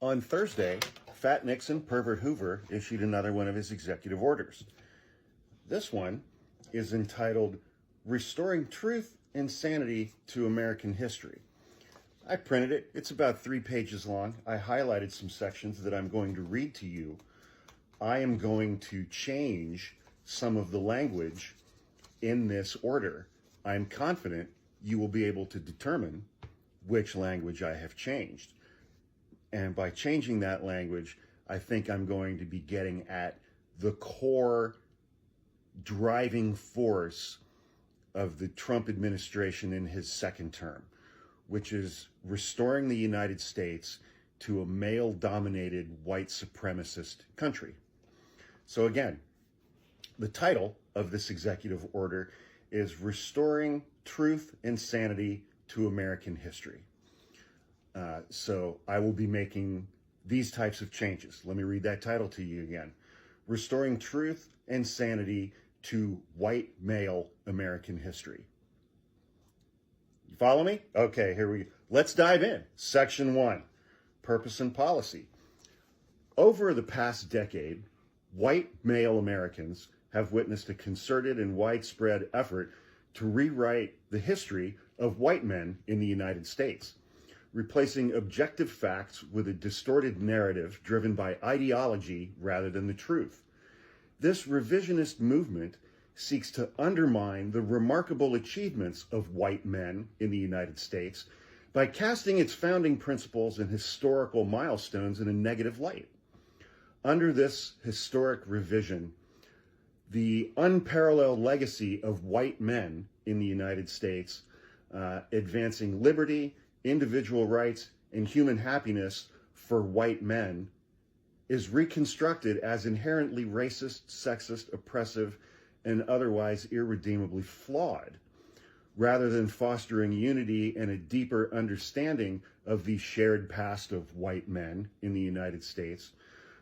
On Thursday, Fat Nixon, Pervert Hoover issued another one of his executive orders. This one is entitled Restoring Truth and Sanity to American History. I printed it. It's about 3 pages long. I highlighted some sections that I'm going to read to you. I am going to change some of the language in this order. I'm confident you will be able to determine which language I have changed. And by changing that language, I think I'm going to be getting at the core driving force of the Trump administration in his second term, which is restoring the United States to a male-dominated white supremacist country. So again, the title of this executive order is Restoring Truth and Sanity to American History. So I will be making these types of changes. Let me read that title to you again. Restoring Truth and Sanity to White Male American History. You follow me? Okay, here we go. Let's dive in. Section 1, Purpose and Policy. Over the past decade, white male Americans have witnessed a concerted and widespread effort to rewrite the history of white men in the United States, replacing objective facts with a distorted narrative driven by ideology rather than the truth. This revisionist movement seeks to undermine the remarkable achievements of white men in the United States by casting its founding principles and historical milestones in a negative light. Under this historic revision, the unparalleled legacy of white men in the United States, advancing liberty, individual rights, and human happiness for white men, is reconstructed as inherently racist, sexist, oppressive, and otherwise irredeemably flawed, rather than fostering unity and a deeper understanding of the shared past of white men in the United States.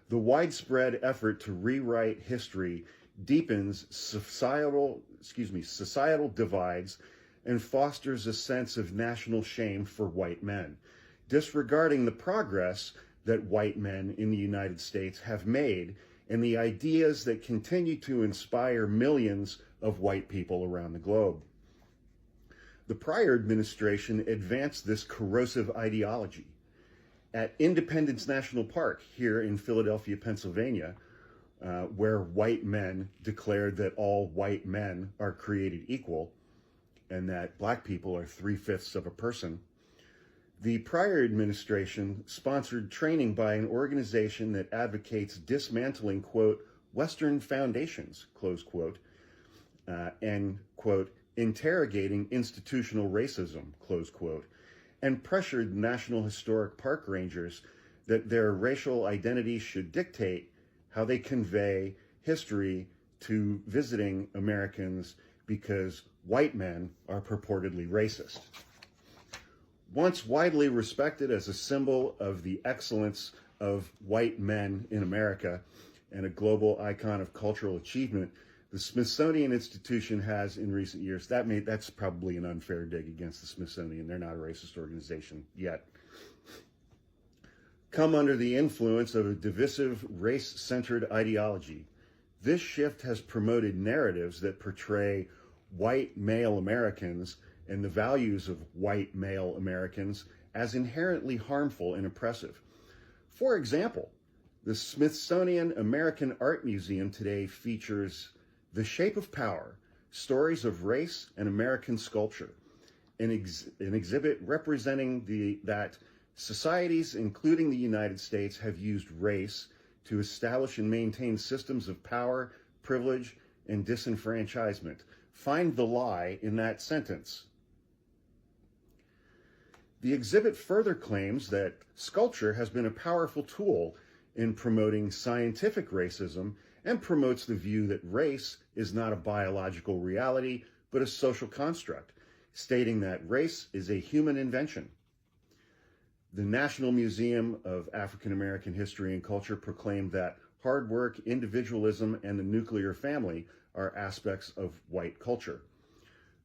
The widespread effort to rewrite history deepens societal divides and fosters a sense of national shame for white men, disregarding the progress that white men in the United States have made and the ideas that continue to inspire millions of white people around the globe. The prior administration advanced this corrosive ideology. At Independence National Park here in Philadelphia, Pennsylvania, where white men declared that all white men are created equal and that black people are 3/5 of a person, the prior administration sponsored training by an organization that advocates dismantling, quote, Western foundations, close quote, and, quote, interrogating institutional racism, close quote, and pressured National Historic Park rangers that their racial identity should dictate how they convey history to visiting Americans because white men are purportedly racist. Once widely respected as a symbol of the excellence of white men in America and a global icon of cultural achievement, the Smithsonian Institution has in recent years, that's probably an unfair dig against the Smithsonian. They're not a racist organization yet. Come under the influence of a divisive, race-centered ideology. This shift has promoted narratives that portray white male Americans and the values of white male Americans as inherently harmful and oppressive. For example, the Smithsonian American Art Museum today features The Shape of Power, Stories of Race and American Sculpture, an exhibit representing that societies, including the United States, have used race to establish and maintain systems of power, privilege, and disenfranchisement. Find the lie in that sentence. The exhibit further claims that sculpture has been a powerful tool in promoting scientific racism and promotes the view that race is not a biological reality, but a social construct, stating that race is a human invention. The National Museum of African American History and Culture proclaimed that hard work, individualism, and the nuclear family are aspects of white culture.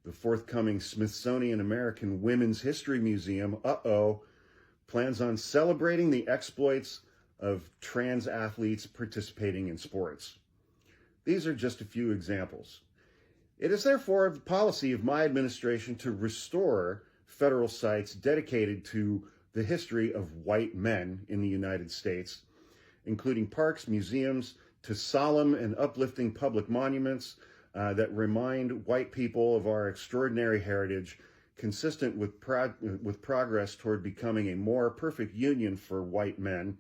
The forthcoming Smithsonian American Women's History Museum, plans on celebrating the exploits of trans athletes participating in sports. These are just a few examples. It is therefore the policy of my administration to restore federal sites dedicated to the history of white men in the United States, including parks, museums, to solemn and uplifting public monuments that remind white people of our extraordinary heritage, consistent with progress toward becoming a more perfect union for white men,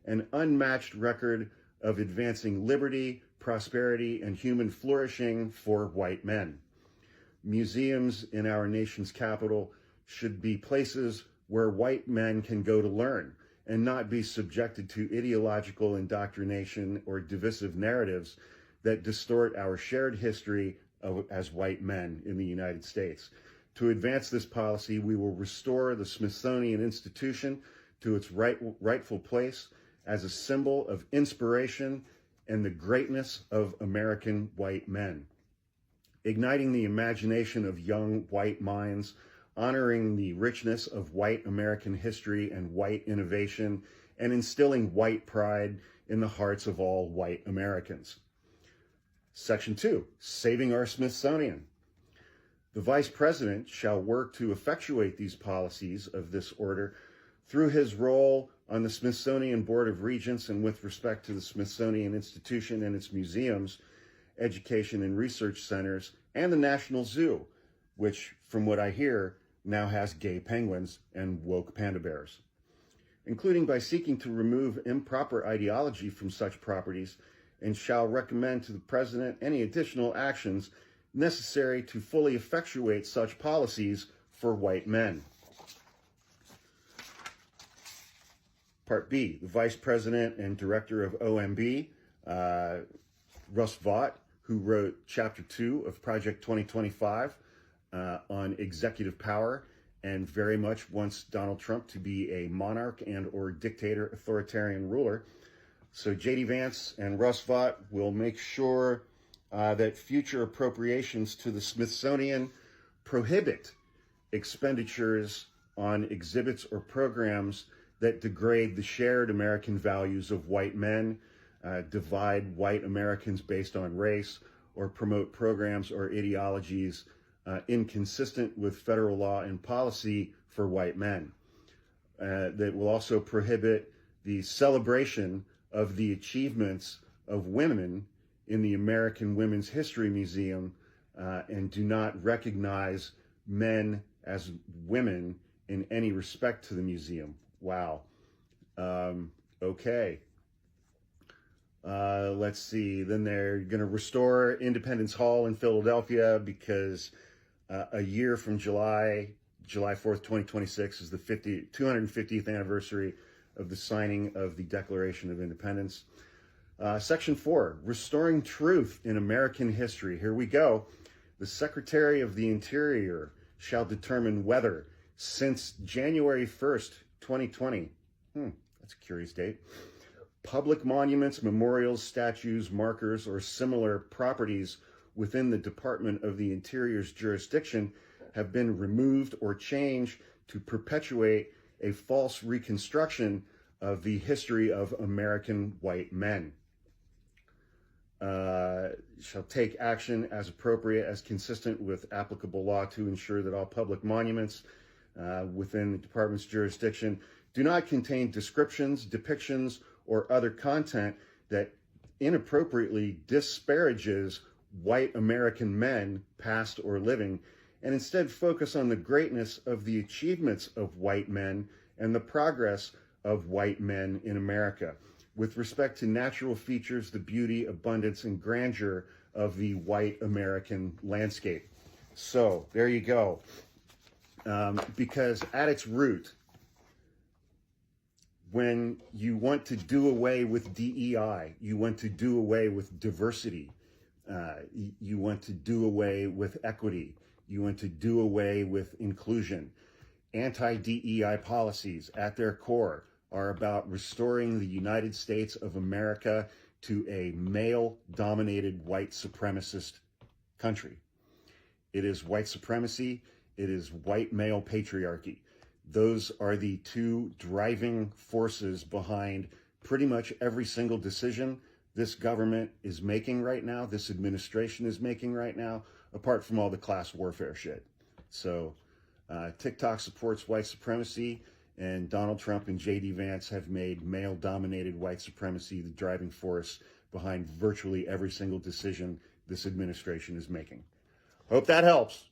an unmatched record of advancing liberty, prosperity, and human flourishing for white men. Museums in our nation's capital should be places where white men can go to learn and not be subjected to ideological indoctrination or divisive narratives that distort our shared history as white men in the United States. To advance this policy, we will restore the Smithsonian Institution to its rightful place as a symbol of inspiration and the greatness of American white men, igniting the imagination of young white minds, honoring the richness of white American history and white innovation, and instilling white pride in the hearts of all white Americans. Section 2, saving our Smithsonian. The Vice President shall work to effectuate these policies of this order through his role on the Smithsonian Board of Regents and with respect to the Smithsonian Institution and its museums, education and research centers, and the National Zoo, which, from what I hear, now has gay penguins and woke panda bears, including by seeking to remove improper ideology from such properties, and shall recommend to the President any additional actions necessary to fully effectuate such policies for white men. Part B, the Vice President and Director of OMB, Russ Vought, who wrote Chapter 2 of Project 2025 on executive power and very much wants Donald Trump to be a monarch and or dictator, authoritarian ruler. So J.D. Vance and Russ Vought will make sure that future appropriations to the Smithsonian prohibit expenditures on exhibits or programs that degrade the shared American values of white men, divide white Americans based on race, or promote programs or ideologies inconsistent with federal law and policy for white men. That will also prohibit the celebration of the achievements of women in the American Women's History Museum and do not recognize men as women in any respect to the museum. Wow. Okay. Let's see. Then they're going to restore Independence Hall in Philadelphia because a year from July 4th, 2026 is the 250th anniversary of the signing of the Declaration of Independence. Section 4, restoring truth in American history. Here we go. The Secretary of the Interior shall determine whether, since January 1st, 2020, that's a curious date, public monuments, memorials, statues, markers, or similar properties within the Department of the Interior's jurisdiction have been removed or changed to perpetuate a false reconstruction of the history of American white men. Shall take action as appropriate, as consistent with applicable law to ensure that all public monuments within the department's jurisdiction do not contain descriptions, depictions, or other content that inappropriately disparages white American men, past or living, and instead focus on the greatness of the achievements of white men and the progress of white men in America, with respect to natural features, the beauty, abundance, and grandeur of the white American landscape. So there you go. Because at its root, when you want to do away with DEI, you want to do away with diversity, you want to do away with equity, you want to do away with inclusion. Anti-DEI policies at their core are about restoring the United States of America to a male-dominated white supremacist country. It is white supremacy. It is white male patriarchy. Those are the two driving forces behind pretty much every single decision this government is making right now, this administration is making right now, apart from all the class warfare shit. So TikTok supports white supremacy, and Donald Trump and J.D. Vance have made male-dominated white supremacy the driving force behind virtually every single decision this administration is making. Hope that helps.